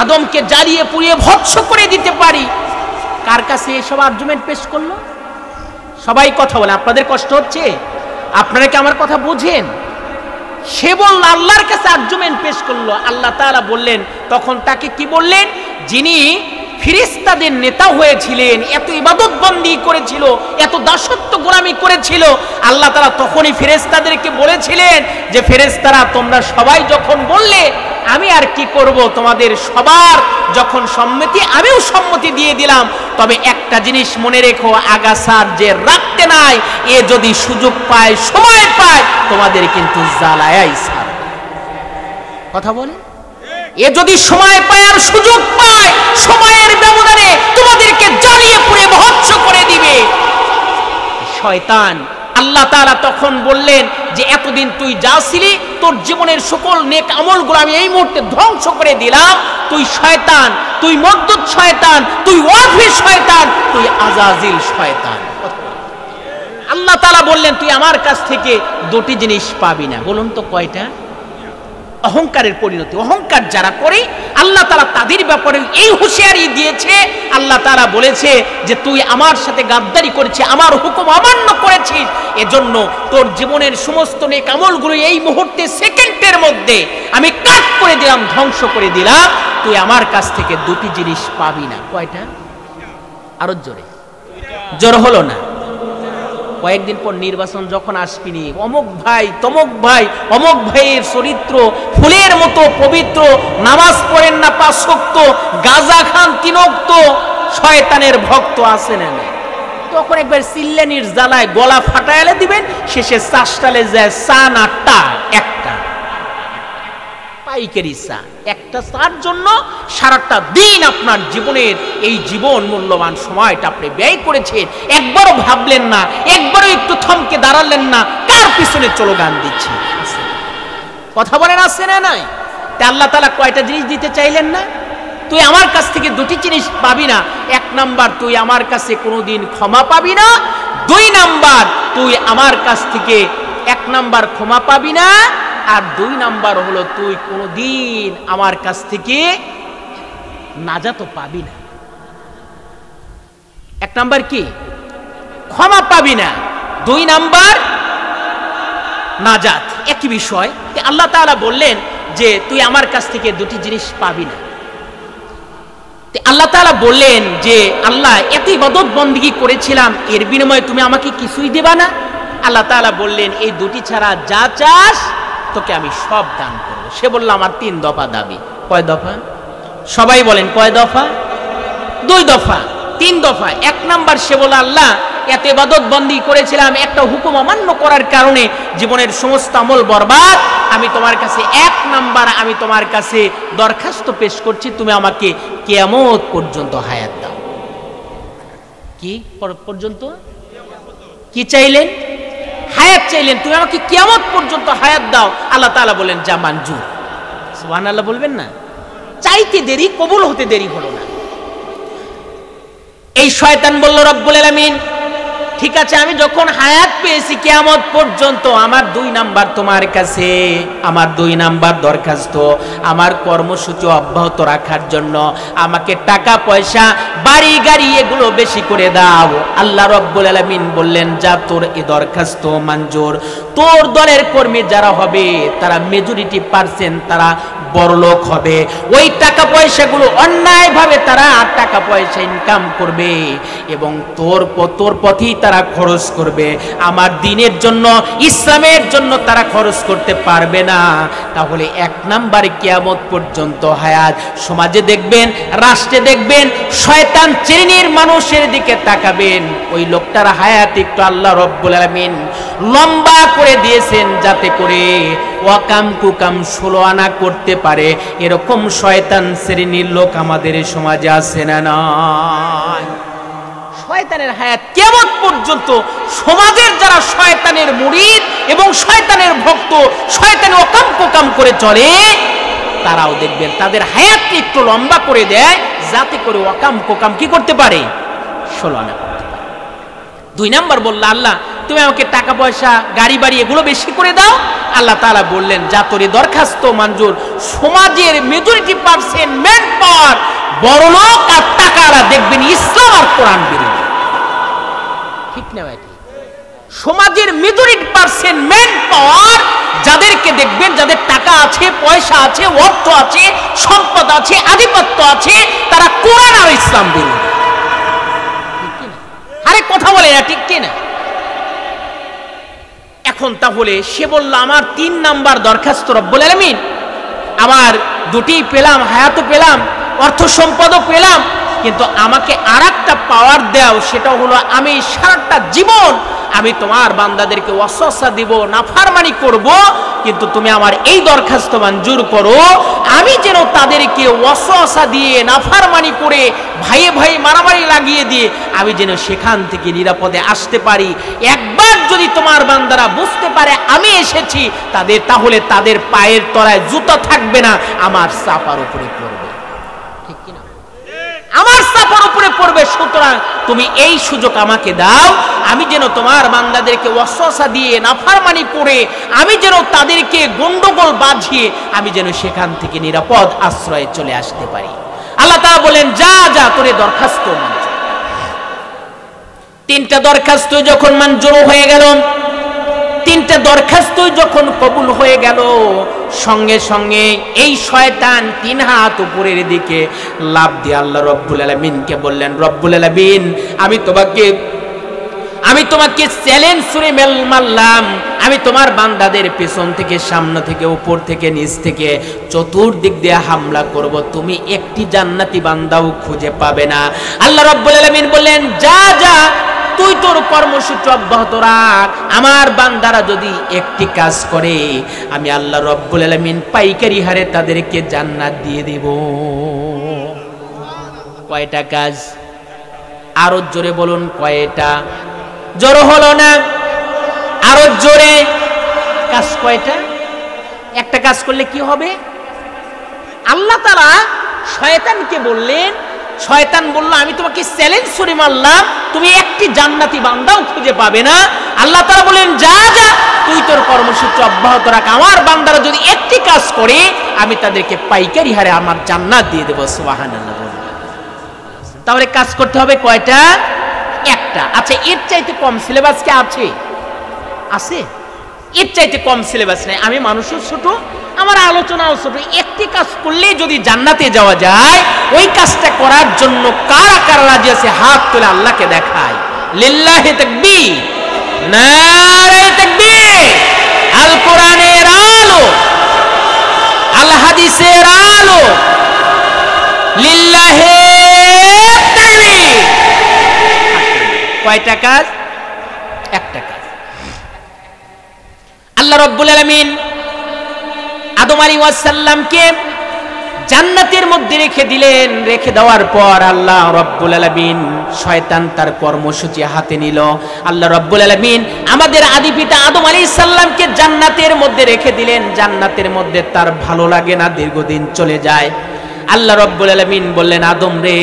আদমকে জ্বালিয়ে পুড়িয়ে ভস্ম করে দিতে পারি। কার কাছে এসব আর্গুমেন্ট পেশ করলো? সবাই কথা বলে। আপনাদের কষ্ট হচ্ছে? আপনারা কি আমার কথা বুঝেন? সে বলল আল্লাহর কাছে আর্গুমেন্ট পেশ করলো। আল্লাহ তাআলা বললেন, তখন তাকে কি বললেন? যিনি ফেরেশতাদের নেতা হয়েছিলেন, এত ইবাদত বন্দি করেছিল, এত দাসত্ব গোলামি করেছিল, আল্লাহ তাআলা তখনই ফেরেশতাদেরকে বলেছিলেন যে ফেরেশতারা তোমরা সবাই যখন বললে আমি আর কি করব, তোমাদের সবার যখন সম্মতি, আমিও সম্মতি দিয়ে দিলাম। তবে একটা জিনিস মনে রেখো, আগাছার যে রাখতে নাই, এ যদি সুযোগ পায়, সময় পায়, তোমাদের কিন্তু জ্বালায়াই ছাড়বে। কথা বলে, এ যদি সময় পায় আর সুযোগ পায়, সময়ের ব্যবধানে তোমাদেরকে জ্বালিয়ে পুড়ে ভস্ম করে দিবে শয়তান। আল্লাহ তাআলা তখন বললেন যে এতদিন তুই যা ছিলি, তোর জীবনের সকল নেক আমলগুলো আমি এই মুহূর্তে ধ্বংস করে দিলাম। তুই শয়তান, তুই মরদুদ শয়তান, তুই ওয়াফি শয়তান, তুই আজাজিল শয়তান। আল্লাহ তাআলা বললেন তুই আমার কাছ থেকে দুটি জিনিস পাবি না। বলুন তো কয়টা? অহংকারের পরিণতি। অহংকার যারা করে আল্লাহ তাআলা তাদের ব্যাপারে এই হুঁশিয়ারি দিয়েছে। আল্লাহ তাআলা বলেছে যে তুই আমার সাথে গাদ্দারি করেছিস, আমার হুকুম অমান্য করেছিস, এজন্য তোর জীবনের সমস্ত নেক আমলগুলো এই মুহূর্তে সেকেন্ডের মধ্যে আমি কাট করে দিলাম, ধ্বংস করে দিলাম। তুই আমার কাছ থেকে দুটি জিনিস পাবি না। কয়টা? আরো জোরে। জোর হলো না? কয়েকদিন পর নির্বাচন যখন আসবিনি, অমুক ভাই তমুক ভাই, অমুক ভাইয়ের চরিত্র ফুলের মতো পবিত্র, নামাজ পড়েন না 5 ওয়াক্ত, গাঁজা খান 3 ওয়াক্ত, শয়তানের ভক্ত আছেন না, তখন একবার চিল্লানির জ্বালায় গলা ফাটাইলে দিবেন, শেষে চাষটালে যায় চা না টা, একটা পাইকারি চা, একটা চার জন্য সারাটা দিন আপনার জীবনের এই জীবন মূল্যবান সময়টা আপনি ব্যয় করেছেন। একবারও ভাবলেন না, একবারও একটু থমকে দাঁড়ালেন না, কার পিছনে চলো গান দিচ্ছি। কথা বলেন, আছে না নাই? তা আল্লাহ তাআলা কয়টা জিনিস দিতে চাইলেন না? তুই আমার কাছ থেকে দুটি জিনিস পাবি না। 1 নাম্বার, তুই আমার কাছে কোনোদিন ক্ষমা পাবি না। 2 নাম্বার, তুই আমার কাছ থেকে 1 নাম্বার ক্ষমা পাবি না, আর 2 নাম্বার হলো তুই কোনোদিন আমার কাছ থেকে নাজাত পাবি না। 1 নাম্বার কি? ক্ষমা পাবি না। 2 নাম্বার নাজাত। একই বিষয়। আল্লাহ তাআলা বললেন যে তুই আমার কাছ থেকে দুটি জিনিস পাবি না। আল্লাহ তাআলা বললেন যে আল্লাহ এত ইবাদত বন্দেগী করেছিলাম, এর বিনিময়ে তুমি আমাকে কিছুই দেবা না? আল্লাহ তাআলা বললেন এই দুটি ছাড়া যা চাস তোকে আমি সব দান করব। সে বলল আমার 3 দফা দাবি। কয় দফা? সবাই বলেন কয় দফা? 2 দফা, 3 দফা। 1 নাম্বার সে বলল আল্লাহ এত ইবাদত বন্দেগী করেছিলাম, একটা হুকুম অমান্য করার কারণে জীবনের সমস্ত আমল বরবাদ। আমি তোমার কাছে 1 নাম্বার, আমি তোমার কাছে দরখাস্ত পেশ করছি, তুমি আমাকে কিয়ামত পর্যন্ত হায়াত দাও। কি পর্যন্ত? কি চাইলেন? হায়াত চাইলেন। তুমি আমাকে কিয়ামত পর্যন্ত হায়াত দাও। আল্লাহ তাআলা বলেন যা মঞ্জুর। সুবহানাল্লাহ বলবেন না? চাইতে দেরি, কবুল হতে দেরি হলো না। এই শয়তান বলল রব্বুল আলামিন ঠিক আছে, আমি যখন হায়াত পেয়েছি কিয়ামত পর্যন্ত, আমার 2 নাম্বার তোমার কাছে, আমার 2 নাম্বার দরখাস্ত, আমার কর্মসূচি অব্যাহত রাখার জন্য আমাকে টাকা পয়সা বাড়ি গাড়ি এগুলো বেশি করে দাও। আল্লাহ রব্বুল আলামিন বললেন যা তোর এই দরখাস্ত মঞ্জুর। তোর দলের কর্মী যারা হবে তারা মেজরিটি পার্সেন্ট তারা বড়লোক হবে। ওই টাকা পয়সাগুলো অন্যায়ভাবে তারা টাকা পয়সা ইনকাম করবে এবং তোর পথেই তারা খরচ করবে। আমার দ্বীনের জন্য, ইসলামের জন্য তারা খরচ করতে পারবে না। তাহলে 1 নাম্বার কিয়ামত পর্যন্ত হায়াত। সমাজে দেখবেন, রাষ্ট্রে দেখবেন, শয়তান শ্রেণীর মানুষের দিকে তাকাবেন, ওই লোকটার হায়াত একটু আল্লাহ রব্বুল আলামিন লম্বা করে দিয়েছেন যাতে করে ওয়াকাম কুকাম 16 আনা করতে পারে। এরকম শয়তান শ্রেণীর লোক আমাদের সমাজে আছে না নাই? শয়তানের হায়াত কিয়ামত পর্যন্ত। সমাজের যারা শয়তানের মুরিদ এবং শয়তানের ভক্ত, শয়তানের ওয়াকাম কুকাম করে চলে, তারাও দেখবেন তাদের হায়াতকে একটু লম্বা করে দেয় যাতে করে ওয়াকাম কুকাম কি করতে পারে? 16 আনা করতে পারে। 2 নাম্বার বলল আল্লাহ তুমি আমাকে টাকা পয়সা গাড়ি বাড়ি এগুলো বেশি করে দাও। আল্লাহ তাআলা বললেন যা তোর দরখাস্ত মঞ্জুর। সমাজের মেজরিটি পার্সেন্ট ম্যান পাওয়ার বড় লোক আর টাকারা দেখবেন ইসলাম আর কোরআন বিরোধী। ঠিক না ভাই? সমাজের মেজরিটি পার্সেন্ট ম্যান পাওয়ার যাদেরকে দেখবেন, যাদের টাকা আছে, পয়সা আছে, অর্থ আছে, সম্পদ আছে, আধিপত্য আছে, তারা কোরআন আর ইসলাম বিরোধী। ঠিক কি না? আরে কথা বলে না, ঠিক কি না? এখন তাহলে সে বলল আমার 3 নাম্বার দরখাস্ত রব্বুল আলামিন আমার দুটি পেলাম, হায়াতও পেলাম, অর্থ সম্পদও পেলাম, কিন্তু আমাকে আরেকটা পাওয়ার দাও, সেটা হলো আমি সারাটা জীবন আমি তোমার বান্দাদেরকে ওয়াসওয়াসা দিব, নাফরমানি করব, কিন্তু তুমি আমার এই দরখাস্ত মঞ্জুর করো, আমি যেন তাদেরকে ওয়াসওয়াসা দিয়ে নাফরমানি করে ভাইয়ে ভাই মারামারি লাগিয়ে দিয়ে আমি যেন সেখান থেকে নিরাপদে আসতে পারি। একবার যদি তোমার বান্দারা বুঝতে পারে আমি এসেছি, তাহলে তাদের পায়ের তলায় জুতো থাকবে না, আমার চাপার উপরে পড়বে। ঠিক কিনা? আমার চাপার উপরে পড়বে। সুতরাং তুমি এই সুযোগ আমাকে দাও, আমি যেন তোমার বান্দাদেরকে ওয়াসওয়াসা দিয়ে নাফরমানি করে আমি যেন তাদেরকে গন্ডগোল বাঁধিয়ে আমি যেন সেখান থেকে নিরাপদ আশ্রয়ে চলে আসতে পারি। আল্লাহ তাআলা বলেন, যা যা তোরে দরখাস্ত মঞ্জুর। তিনটা দরখাস্ত যখন মঞ্জুর হয়ে গেল, তিনটা দরখাস্ত যখন কবুল হয়ে গেল, সঙ্গে সঙ্গে এই শয়তান 3 হাত উপরের দিকে লাফ দিয়ে আল্লাহ রব্বুল আলামিনকে বললেন, রব্বুল আলামিন আমি তোমাকে চ্যালেঞ্জ ছুড়ে মারলাম, আমি তোমার বান্দাদের পেছন থেকে, সামনে থেকে, উপর থেকে, নিচ থেকে, চতুর্দিক দিয়ে হামলা করব, তুমি একটি জান্নাতি বান্দাও খুঁজে পাবে না। আল্লাহ রব্বুল আলামিন বললেন, যা যা তুই তোর কর্মসূচি অব্যাহত রাখ, আমার বান্দারা যদি একটি কাজ করে আমি আল্লাহ রব্বুল আলামিন পাইকারি হারে তাদেরকে জান্নাত দিয়ে দেব। কয়টা কাজ? আরো জোরে বলুন, কয়টা? জোরে হলো না, আরো জোরে। কাজ কয়টা? একটা কাজ করলে কি হবে? আল্লাহ তাআলা শয়তানকে বললেন, শয়তান বলল, আমি তোমাকে চ্যালেঞ্জ ছুড়ে মারলাম, তুমি একটি জান্নাতি বান্দাও খুঁজে পাবে না। আল্লাহ তাআলা বলেন, যা যা তুই তোর কর্মসূচি অব্যাহত রাখ, আমার বান্দারা যদি একটি কাজ করে আমি তাদেরকে পাইকারি হারে আমার জান্নাত দিয়ে দেব। সুবহানাল্লাহ। তাহলে কাজ করতে হবে কয়টা? একটা। আচ্ছা, এর চাইতে কম সিলেবাস কি আছে? আছে? এর চাইতে কম সিলেবাস নেই। আমি মানুষও ছোট, আমার আলোচনাও ছোট। একটি কাজ করলে যদি জান্নাতে যাওয়া যায়, ওই কাজটা করার জন্য কারা কারা রাজি আছে হাত তুলে আল্লাহকে দেখায়। লিল্লাহি তাকবীর, নারে তাকবীর। আল কোরআনের আলো, আল হাদিসের আলো, লিল্লাহি তাকবীর। কয়টা কাজ? একটা কাজ। আল্লাহ রাব্বুল আলামিন আদম আলাইহিস সালামকে জান্নাতের মধ্যে রেখে দিলেন। রেখে দেওয়ার পর আল্লাহ রাব্বুল আলামিন, শয়তান তার কর্মসূচি হাতে নিল। আল্লাহ রাব্বুল আলামিন আমাদের আদি পিতা আদম আলাইহিস সালামকে জান্নাতের মধ্যে রেখে দিলেন। জান্নাতের মধ্যে তার ভালো লাগে না, দীর্ঘদিন চলে যায়। আল্লাহ রাব্বুল আলামিন বললেন, আদম রে,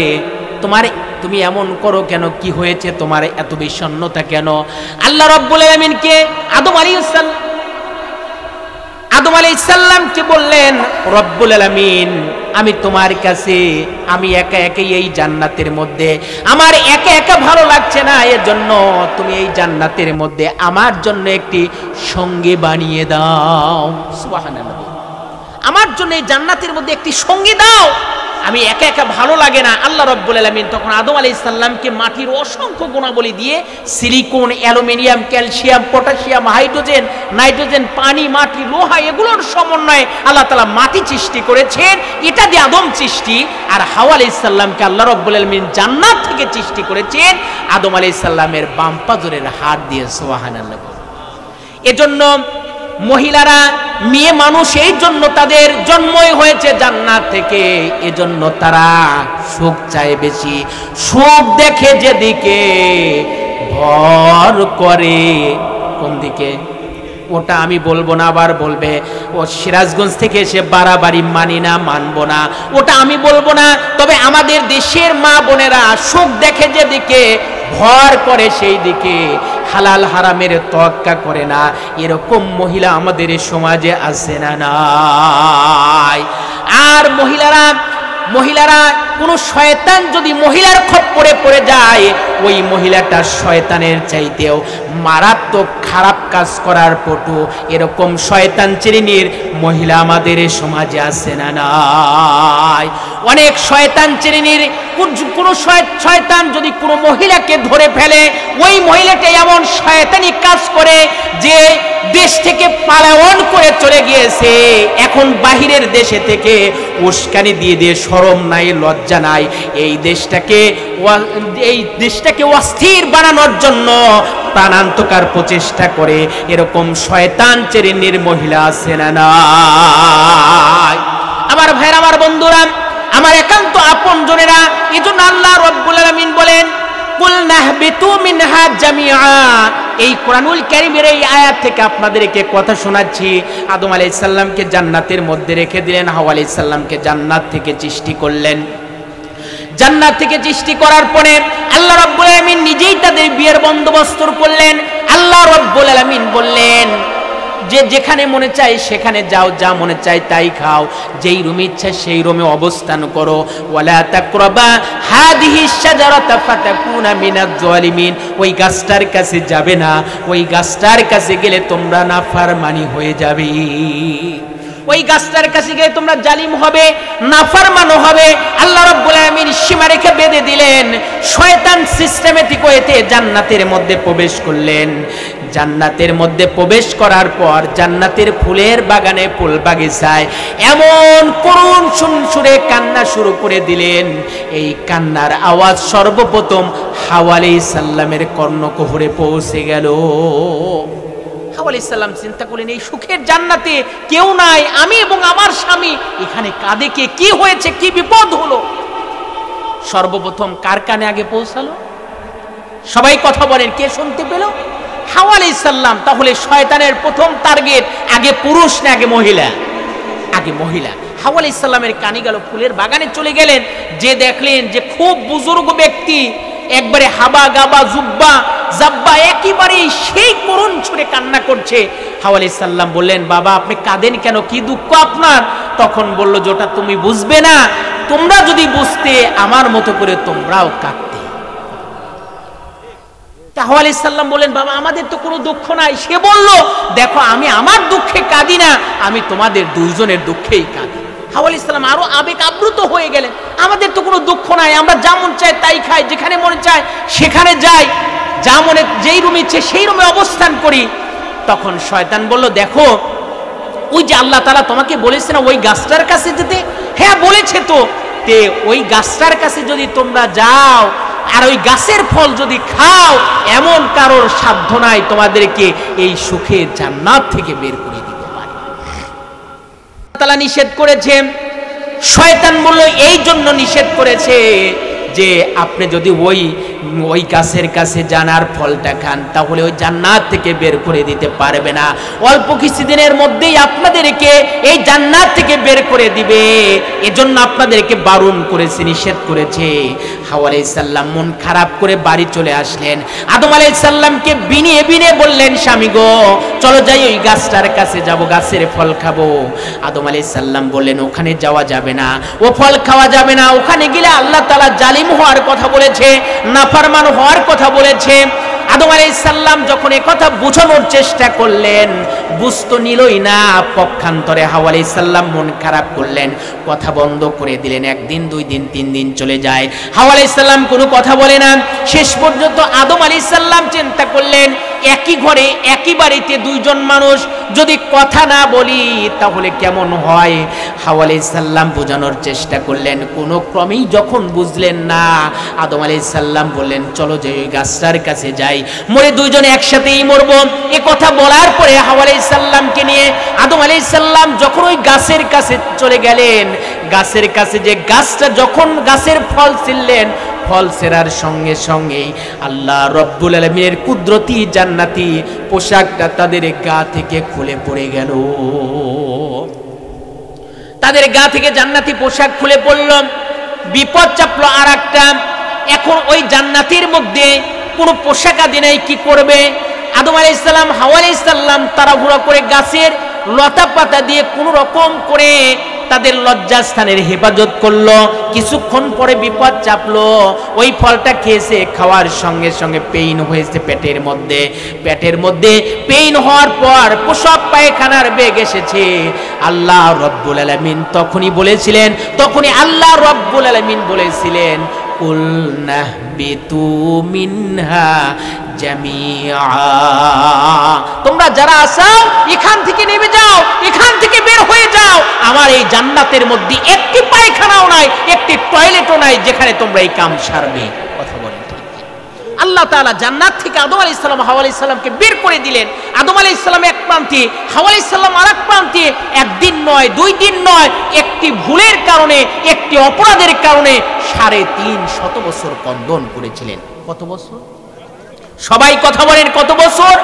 তুমি এমন করো কেন? কি হয়েছে তোমার? এত বিষণ্ণতা কেন? আল্লাহ রাব্বুল আলামিনকে আদম আলাইহিস সালামকে বললেন, রব্বুল আলামিন, আমি তোমার কাছে, আমি একা একাই এই জান্নাতের মধ্যে, আমার একা একা ভালো লাগছে না, এর জন্য তুমি এই জান্নাতের মধ্যে আমার জন্য একটি সঙ্গী বানিয়ে দাও। সুবহানাল্লাহ। আমার জন্য এই জান্নাতের মধ্যে একটি সঙ্গী দাও, আমি একা একা ভালো লাগে না। আল্লাহ রাব্বুল আলামিন তখন আদম আলাইহিস সালামকে মাটির অসংখ্য গুণাবলী দিয়ে, silicon, aluminium, calcium, potassium, hydrogen, nitrogen, পানি, মাটি, লোহা, এগুলোর সমন্বয়ে আল্লাহ তাআলা মাটি সৃষ্টি করেছেন। এটা দিয়ে আদম সৃষ্টি। আর হাওয়া আলাইহিস সালামকে আল্লাহ রাব্বুল আলামিন জান্নাত থেকে সৃষ্টি করেছেন আদম আলাইহিস সালামের বাম পাজরের হাত দিয়ে। সুবহানাল্লাহ। এজন্য মহিলারা, মেয়ে মানুষ, এই জন্য তাদের জন্মই হয়েছে জান্নাত থেকে, এজন্য তারা সুখ চায় বেশি। সুখ দেখে যেদিকে ভর করে, কোন দিকে? ওটা আমি বলবো না, আবার বলবে ও সিরাজগঞ্জ থেকে এসে বাড়াবাড়ি, মানি না, মানবো না, ওটা আমি বলবো না। তবে আমাদের দেশের মা বোনেরা সুখ দেখে যেদিকে ভর করে সেই দিকে, হালাল হারামের তোয়াক্কা করে না, এরকম মহিলা আমাদের সমাজে আছে না নাই? আর মহিলারা কোন শয়তান যদি মহিলার খপ্পরে পড়ে যায়, ওই মহিলাটা শয়তানের চাইতেও মারাত্মক খারাপ কাজ করার পটু। এরকম শয়তান শ্রেণীর মহিলা আমাদের সমাজে আছে না নাই? অনেক শয়তান শ্রেণীর কোন শয়তান যদি কোনো মহিলাকে ধরে ফেলে, ওই মহিলাটা এমন শয়তানি কাজ করে যে দেশ থেকে পালায়ন করে চলে গিয়েছে, এখন বাহিরের দেশে থেকে উস্কানি দিয়ে দিয়ে শরম নাই, লজ্জা নাই, এই দেশটাকে অস্থির বানানোর জন্য প্রাণান্তকার প্রচেষ্টা করে। এরকম শয়তান শ্রেণীর মহিলা আছে না নাই? আমার ভাইরা, আমার বন্ধুরা, আমার একান্ত আপন জনেরা, এজন্য আল্লাহ রাব্বুল আলামিন বলেন কুল নাহবিতু মিনহা জামিআ। এই কোরআনুল কারীমের এই আয়াত থেকে আপনাদেরকে কথা শোনাচ্ছি। আদম আলাইহিস সালামকে জান্নাতের মধ্যে রেখে দিলেন, হাওয়া আলাইহিস সালামকে জান্নাত থেকে সৃষ্টি করলেন। জান্নাত থেকে সৃষ্টি করার পরে আল্লাহ রাব্বুল আলামিন নিজেই তাদের বিয়ের বন্দোবস্ত করলেন। আল্লাহ রাব্বুল আলামিন বললেন যে যেখানে মনে চায় সেখানে যাও, যা মনে চায় তাই খাও, যেই রুমে ইচ্ছা সেই রুমে অবস্থান করো। ওয়ালা তাকরাবা হাদিহি শাজারাতা ফাতাকুনা মিনাজ জালিমিন। ওই গাছটার কাছে যাবে না, ওই গাছটার কাছে গেলে তোমরা নাফরমানি হয়ে যাবে। ওই গাছটার কাছে গিয়ে তোমরা জালিম হবে, নাফরমানও হবে। আল্লাহ রাব্বুল আলামিন সীমারেখা বেঁধে দিলেন। শয়তান সিস্টেমেটিক ওয়েতে জান্নাতের মধ্যে প্রবেশ করলেন। জান্নাতের মধ্যে প্রবেশ করার পর জান্নাতের ফুলের বাগানে, ফুল বাগিচায় এমন করুণ সুরে কান্না শুরু করে দিলেন। এই কান্নার আওয়াজ সর্বপ্রথম হাওয়া আলাইহিস সালামের কর্ণকুহরে পৌঁছে গেল। হাওয়া আলাইহিস সালাম চিন্তা করলেন, এই সুখের জান্নাতে কেউ নাই, আমি এবং আমার স্বামী, এখানে কাঁদে কে? কি হয়েছে? কি বিপদ হলো? সর্বপ্রথম কার কানে আগে পৌঁছালো? সবাই কথা বলেন, কে শুনতে পেল? হাওয়া আলাইহিস সালাম। তাহলে শয়তানের প্রথম টার্গেট আগে পুরুষ না আগে মহিলা? আগে মহিলা। হাওয়া আলাইহিস সালামের কানে গেল, ফুলের বাগানে চলে গেলেন, যে দেখলেন যে খুব বুজুর্গ ব্যক্তি, একবারে হাবা গাবা জুব্বা জাব্বা একেবারে সেই করুণ ছুড়ে কান্না করছে। হাওয়া আলাইহিস সালাম বললেন, বাবা আপনি কাঁদেন কেন? কি দুঃখ আপনার? তখন বলল, যেটা তুমি বুঝবে না, তোমরা যদি বুঝতে আমার মতো করে তোমরাও কাঁদতে। হাওয়া আলাইহিস সালাম বললেন, বাবা আমাদের তো কোনো দুঃখ নাই। সে বলল, দেখো আমি আমার দুঃখে কাঁদি না, আমি তোমাদের দুইজনের দুঃখেই কাঁদি। হাওয়া আলাইহিস সালাম আরো আবেগ আপ্লুত হয়ে গেলেন, আমাদের তো কোনো দুঃখ নাই, আমরা যা মন চায় তাই খাই, যেখানে মনে চায় সেখানে যাই, যা মনে যেই রুমে ইচ্ছে সেই রুমে অবস্থান করি। তখন শয়তান বলল, দেখো ওই যে আল্লাহ তাআলা তোমাকে বলেছে না ওই গাছটার কাছে যেতে? হ্যাঁ বলেছে তো। তে ওই গাছটার কাছে যদি তোমরা যাও আর ওই গাছের ফল যদি খাও, এমন কারোর সাধ্য নাই তোমাদেরকে এই সুখের জান্নাত থেকে বের করে দিতে পারে। আল্লাহ তাআলা নিষেধ করেছে। শয়তান বলল, এই জন্য নিষেধ করেছে যে আপনি যদি ওই গাছের কাছে জানার ফলটা খান, তাহলে ওই জান্নাত থেকে বের করে দিতে পারবে না। অল্প কিছুদিনের মধ্যেই আপনাদেরকে এই জান্নাত থেকে বের করে দিবে, এজন্য আপনাদেরকে বারণ করেছে, নিষেধ করেছে। হাওয়া আলাইহিস সালাম মন খারাপ করে বাড়ি চলে আসলেন। আদম আলাইহিস সালামকে বিনিয়ে বিনিয়ে বললেন, স্বামী গো চলো যাই, ওই গাছটার কাছে যাব, গাছের ফল খাবো। আদম আলাইহিস সালাম বললেন, ওখানে যাওয়া যাবে না, ও ফল খাওয়া যাবে না, ওখানে গেলে আল্লাহ তাআলা জালিম হওয়ার কথা বলেছে, নাফরমান হওয়ার কথা বলেছে। আদম আলাইহিস সালাম যখন এই কথা বোঝানোর চেষ্টা করলেন, বুঝতে নিলই না। পক্ষান্তরে হাওয়া আলাইহিস সালাম মন খারাপ করলেন, কথা বন্ধ করে দিলেন। একদিন, দুই দিন, তিন দিন চলে যায়, হাওয়া আলাইহিস সালাম কোনো কথা বলে না। শেষ পর্যন্ত আদম আলাইহিস সালাম চিন্তা করলেন, একই ঘরে একই বাড়িতে দুইজন মানুষ যদি কথা না বলি তাহলে কেমন হয়। হাওয়া আলাইহিস সালাম বোঝানোর চেষ্টা করলেন, কোনো ক্রমেই যখন বুঝলেন না, আদম আলাইহিস সালাম বললেন, চলো যে ওই গাছটার কাছে যাই, মরে দুইজনে একসাথেই মরবো। এ কথা বলার পরে হাওয়া আলাইহিস সালামকে নিয়ে আদম আলাইহিস সালাম যখন ওই গাছের কাছে চলে গেলেন, গাছের কাছে যে গাছটা যখন গাছের ফল ছিললেন, ফল সেরার সঙ্গে সঙ্গে আল্লাহ রব্বুল আলামিনের কুদরতি জান্নাতি পোশাকটা তাদের গা থেকে খুলে পড়ে গেল। তাদের গা থেকে জান্নাতি পোশাক খুলে পড়ল। বিপদ চাপলো আর একটা। এখন ওই জান্নাতের মধ্যে কোনো পোশাক আদি নাই, কি করবে? আদম আলাইহিস সালাম, হাওয়া আলাইহিস সালাম তাড়াহুড়া করে গাছের লতা পাতা দিয়ে কোনো রকম করে তাদের লজ্জাস্থানের হেফাজত করলো। কিছুক্ষণ পরে বিপদ চাপলো, ওই ফলটা খেয়েছে, খাওয়ার সঙ্গে সঙ্গে পেইন হয়েছে পেটের মধ্যে পেইন হওয়ার পর প্রসব পায়খানার বেগ এসেছে। আল্লাহ রব্বুল আলামিন তখনই আল্লাহ রব্বুল আলামিন বলেছিলেন, কুল নাহবিতু মিনহা জামিআ, তোমরা যারা আছো এখান থেকে নেমে যাও, এখান থেকে বের হয়ে যাও। আমার এই জান্নাতের মধ্যে একটি পায়খানাও নাই, একটি টয়লেটও নাই যেখানে তোমরা এই কাম সারবে। কথা বলেন, আল্লাহ তাআলা জান্নাত থেকে আদম আলাইহিস সালাম হাওয়া আলাইহিস সালামকে বের করে দিলেন। আদম আলাইহিস সালাম এক প্রান্তে, হাওয়া আলাইহিস সালাম আরেক প্রান্তে। একদিন নয়, 2 দিন নয়, একটি ভুলের কারণে, একটি অপরাধের কারণে 350 বছর কন্দন করেছিলেন। কত বছর? সবাই কথা বলেন, কত বছর?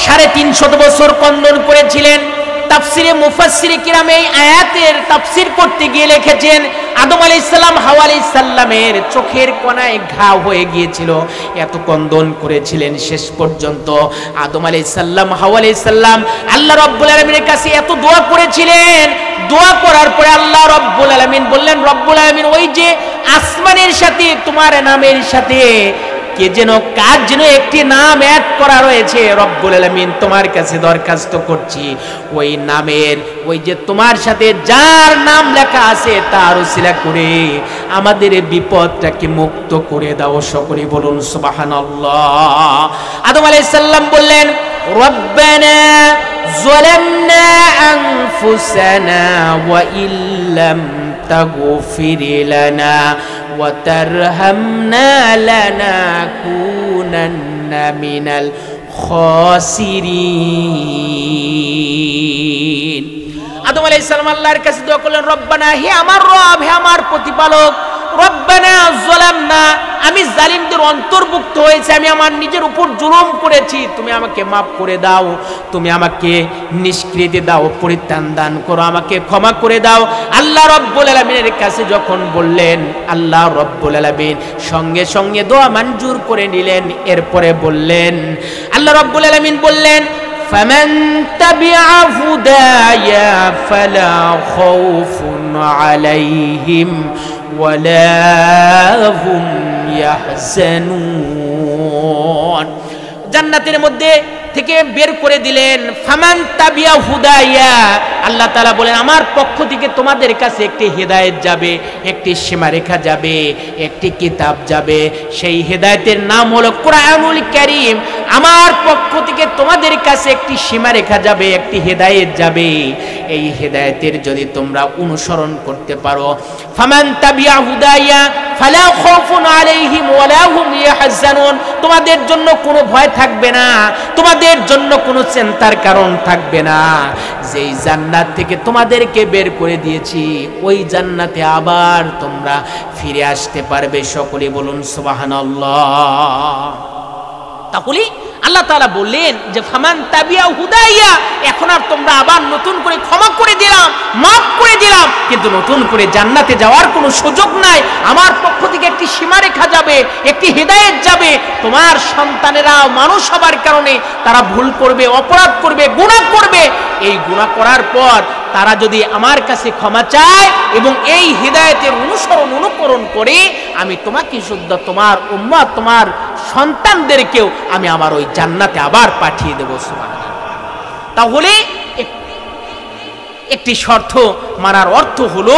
350 বছর কন্দন করেছিলেন। তাফসিরে মুফাসসিরে কিরাম এই আয়াতের তাফসির করতে গিয়ে লিখেছেন, আদম আলাইহিস সালাম হাওয়া আলাইহিস সালামের চোখের কোণায় ঘা হয়ে গিয়েছিল, এত কন্দন করেছিলেন। শেষ পর্যন্ত আদম আলাইহিস সালাম হাওয়া আলাইহিস সালাম আল্লাহ রাব্বুল আলামিনের কাছে এত দোয়া করেছিলেন। দোয়া করার পরে আল্লাহ রাব্বুল আলামিন বললেন, রব্বুল আলামিন ওই যে আসমানের সাথে তোমার নামের সাথে কার যেন একটি নাম অ্যাড করা রয়েছে, রব্বুল আলামিন তোমার কাছে দরখাস্ত করছি, ওই নামের, ওই যে তোমার সাথে যার নাম লেখা আছে তার উসিলা করে আমাদের বিপদটাকে মুক্ত করে দাও। সকলে বলুন সুবহানাল্লাহ। আদম আলাইহিস সালাম বললেন, রব্বানা যালামনা আনফুসানা ওয়া ইল্লাম তাগফির লানা ওয়া তারহামনা লানাকুনান্না মিনাল খাসিরিন। আদম আলাইহিস সালাম আল্লাহর কাছে দোয়া করলেন, রব্বানা, হে আমার রব, হে আমার প্রতিপালক, রব্বানা যালামনা, আমি জালিমদের অন্তর্ভুক্ত হয়েছি, আমি আমার নিজের উপর জুলুম করেছি, তুমি আমাকে মাফ করে দাও, তুমি আমাকে নিষ্কৃতি দাও, পরিত্রাণ দান করো, আমাকে ক্ষমা করে দাও। আল্লাহ রব্বুল আলামিনের কাছে যখন বললেন, আল্লাহ রব্বুল আলামিন সঙ্গে সঙ্গে দোয়া মঞ্জুর করে নিলেন। এরপরে বললেন, আল্লাহ রব্বুল আলামিন বললেন, ফামান তাবিআ হুদায়া ফালা খাউফুন আলাইহিম ওয়ালা হুম ইয়াহজানুন। জান্নাতের মধ্যে থেকে বের করে দিলেন। ফামান তাবিয়া হুদায়া, আল্লাহ তাআলা বলেন আমার পক্ষ থেকে তোমাদের কাছে একটি হেদায়েত যাবে, একটি সীমারেখা যাবে, একটি কিতাব যাবে। সেই হেদায়েতের নাম হলো কোরআনুল কারীম। আমার পক্ষ থেকে তোমাদের কাছে একটি সীমারেখা যাবে, একটি হেদায়েত যাবে। এই হেদায়েতের যদি তোমরা অনুসরণ করতে পারো, ফামান তাবিয়া হুদায়া ফালা খাউফুন আলাইহিম ওয়ালা হুম ইয়াহজানুন, তোমাদের জন্য কোনো ভয় থাকবে না, তোমাদের জন্য কোনো চিন্তার কারণ থাকবে না। যেই জান্নাত থেকে তোমাদেরকে বের করে দিয়েছি, ওই জান্নাতে আবার তোমরা ফিরে আসতে পারবে। সকলে বলুন সুবহানাল্লাহ। তাহলে আল্লাহ তাআলা বললেন যে ফামান তাবিয়া হুদাইয়া, এখন আর তোমরা আবার নতুন করে ক্ষমা করে দিলাম, মাফ করে দিলাম, কিন্তু নতুন করে জান্নাতে যাওয়ার কোনো সুযোগ নাই। আমার পক্ষ থেকে একটি সীমারেখা যাবে, একটি হেদায়েত যাবে। তোমার সন্তানেরা মানুষ হবার কারণে তারা ভুল করবে, অপরাধ করবে, গুনাহ করবে। এই গুনাহ করার পর তারা যদি আমার কাছে ক্ষমা চায় এবং এই হিদায়াতের অনুকরণ করে, আমি তোমাকে শুদ্ধ, তোমার উম্মত, তোমার সন্তানদেরকেও আমি আমার ওই জান্নাতে আবার পাঠিয়ে দেব। সুবহানাল্লাহ। তাহলে একটি শর্ত মানার অর্থ হলো,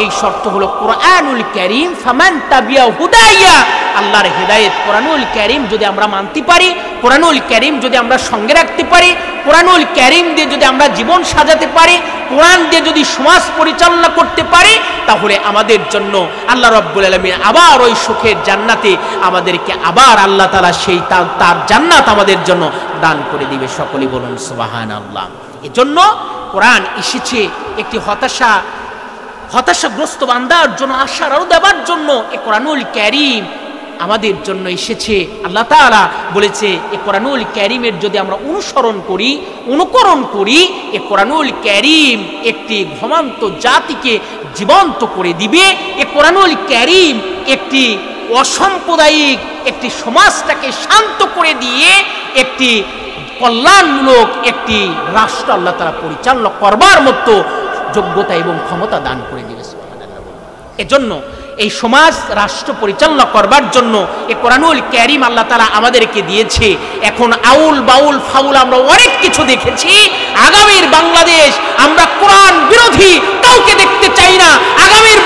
এই শর্ত হলো কোরআনুল কারীম, ফামান তাবিয়া হুদাইয়া, আল্লাহর হেদায়েত কোরআনুল কারীম যদি আমরা মানতে পারি, কোরআনুল কারীম যদি আমরা সঙ্গে রাখতে পারি, কোরআনুল কারীম দিয়ে যদি আমরা জীবন সাজাতে পারি, কোরআন দিয়ে যদি সমাজ পরিচালনা করতে পারি, তাহলে আমাদের জন্য আল্লাহ রাব্বুল আলামিন আবার ওই সুখের জান্নাতে আমাদেরকে আবার আল্লাহ তাআলা সেই তার জান্নাত আমাদের জন্য দান করে দিবে। সকলেই বলুন সুবহানাল্লাহ। এজন্য কোরআন এসেছে একটি হতাশাগ্রস্ত বান্দার জন্য আশার আলো দেওয়ার জন্য। এই কোরআনুল কারীম আমাদের জন্য এসেছে। আল্লাহ তাআলা বলেছে, এই কোরআনুল কারীমের যদি আমরা অনুকরণ করি, এই কোরআনুল কারীম একটি ঘুমন্ত জাতিকে জীবন্ত করে দিবে। এই কোরআনুল কারীম একটি অসাম্প্রদায়িক একটি সমাজটাকে শান্ত করে দিয়ে একটি কল্যাণমূলক একটি রাষ্ট্র আল্লাহ তাআলা পরিচালনা করবার মতো যোগ্যতা এবং ক্ষমতা দান করে দিবে। এজন্য এই সমাজ রাষ্ট্র পরিচালনা করবার জন্য এই কোরআনুল কারীম আল্লাহ তাআলা আমাদেরকে দিয়েছে। এখন আউল বাউল ফাউল আমরা অনেক কিছু দেখেছি। আগামীর বাংলাদেশ আমরা কোরআন বিরোধী কাউকে দেখতে চাই না। আগামীর